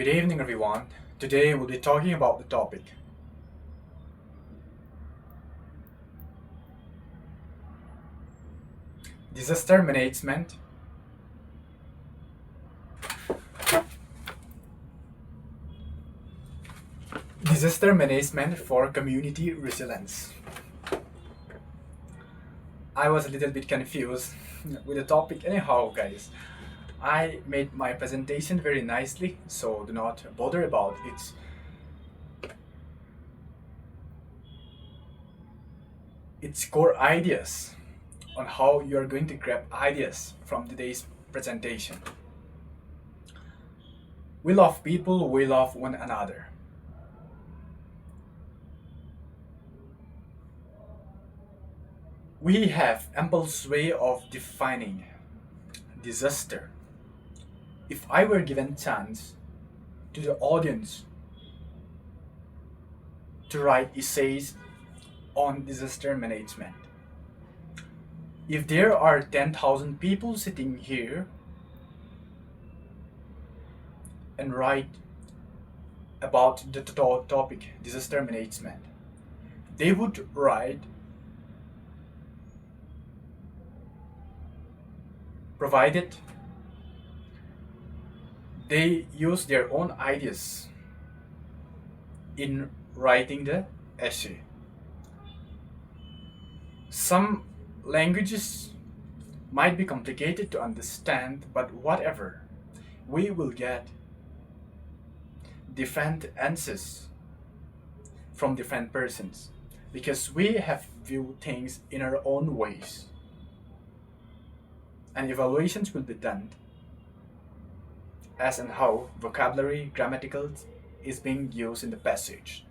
Good evening, everyone. Today we'll be talking about the topic disaster management. Disaster management for community resilience. I was a little bit confused with the topic, anyhow, guys. I made my presentation very nicely, so do not bother about its core ideas on how you are going to grab ideas from today's presentation. We love people, we love one another. We have ample way of defining disaster. If I were given chance to the audience to write essays on disaster management, if there are 10,000 people sitting here and write about the topic disaster management, they would write provided they use their own ideas in writing the essay. Some languages might be complicated to understand, but whatever, we will get different answers from different persons because we have viewed things in our own ways. And evaluations will be done as and how vocabulary, grammatical is being used in the passage.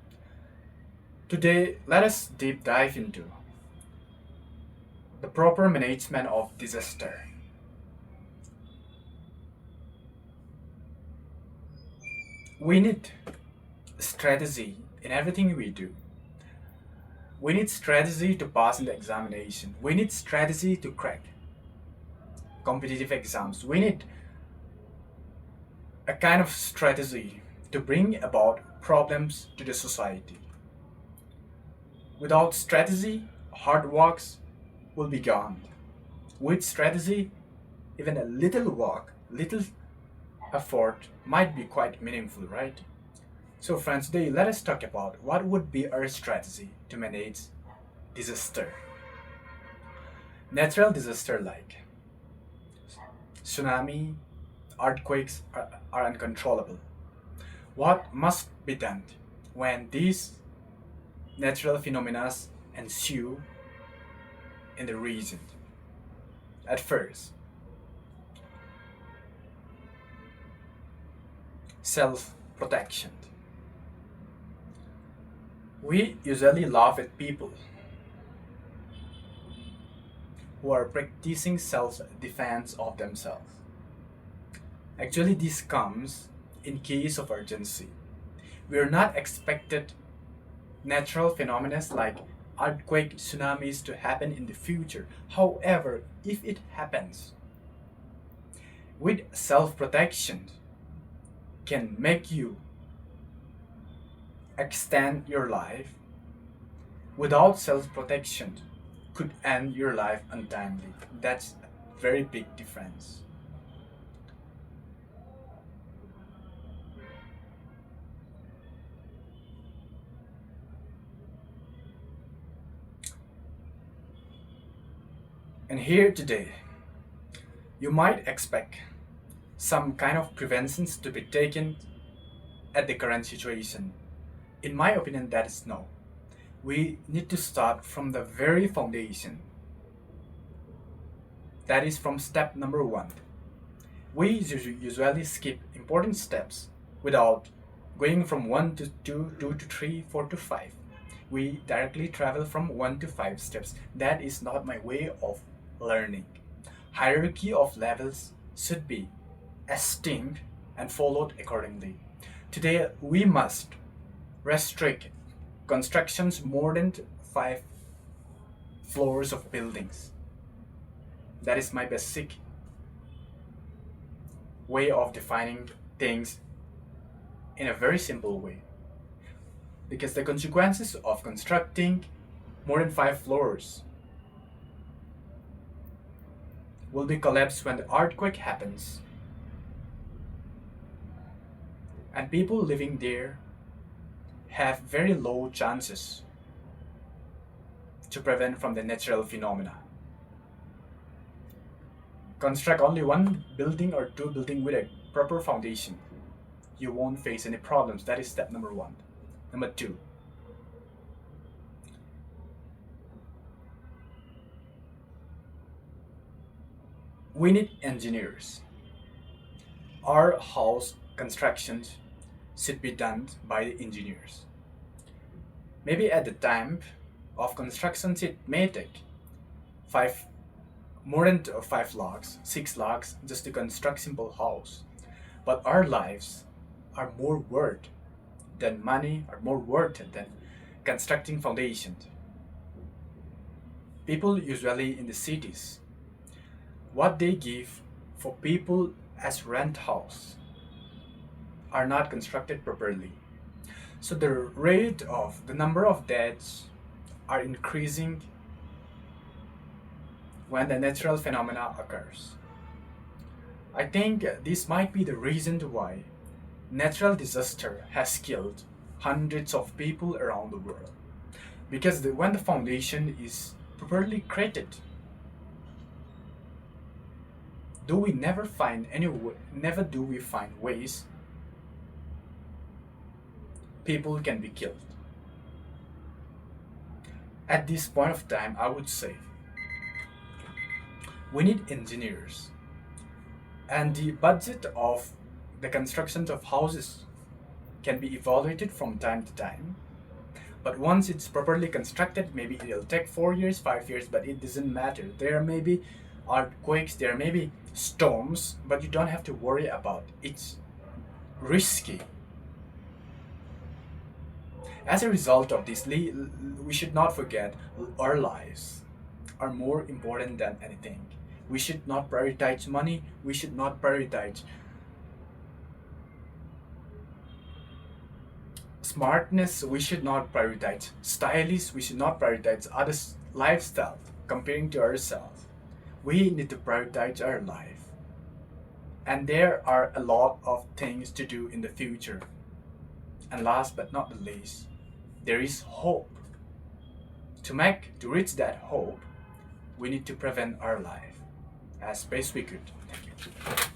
Today, let us deep dive into the proper management of disaster. We need strategy in everything we do. We need strategy to pass in the examination. We need strategy to crack competitive exams. We need a kind of strategy to bring about problems to the society. Without strategy, hard works will be gone. With strategy, even a little work, little effort might be quite meaningful, right? So friends, today let us talk about what would be our strategy to manage disaster. Natural disaster like tsunami, earthquakes are uncontrollable. What must be done when these natural phenomena ensue in the region? At first, self-protection. We usually laugh at people who are practicing self-defense of themselves. Actually, this comes in case of urgency. We are not expected natural phenomena like earthquake, tsunamis to happen in the future. However, if it happens, with self-protection can make you extend your life. Without self-protection could end your life untimely. That's a very big difference. And here today, you might expect some kind of preventions to be taken at the current situation. In my opinion, that is no. We need to start from the very foundation. That is from step number one. We usually skip important steps without going from 1 to 2, 2 to 3, 4 to 5. We directly travel from 1 to 5 steps. That is not my way of learning. Hierarchy of levels should be esteemed and followed accordingly. Today, we must restrict constructions more than 5 floors of buildings. That is my basic way of defining things in a very simple way. Because the consequences of constructing more than 5 floors will be collapsed when the earthquake happens. And people living there have very low chances to prevent from the natural phenomena. Construct only one building or two buildings with a proper foundation. You won't face any problems. That is step number one. Number two, we need engineers. Our house constructions should be done by the engineers. Maybe at the time of construction, it may take five, more than 5 lakhs, 6 lakhs just to construct simple house. But our lives are more worth than money, are more worth than constructing foundations. People usually in the cities, what they give for people as rent house are not constructed properly. So the number of deaths are increasing when the natural phenomena occurs. I think this might be the reason why natural disaster has killed hundreds of people around the world. Because when the foundation is properly created, never do we find ways people can be killed. At this point of time, I would say we need engineers, and the budget of the construction of houses can be evaluated from time to time. But once it's properly constructed, maybe it'll take 4 years, 5 years, but it doesn't matter. There may be earthquakes, there may be storms, but you don't have to worry about it. It's risky. As a result of this, we should not forget our lives are more important than anything. We should not prioritize money. We should not prioritize smartness. We should not prioritize stylish. We should not prioritize others' lifestyle comparing to ourselves. We need to prioritize our life. And there are a lot of things to do in the future. And last but not the least, there is hope. To reach that hope, we need to prevent our life as best we could. Thank you.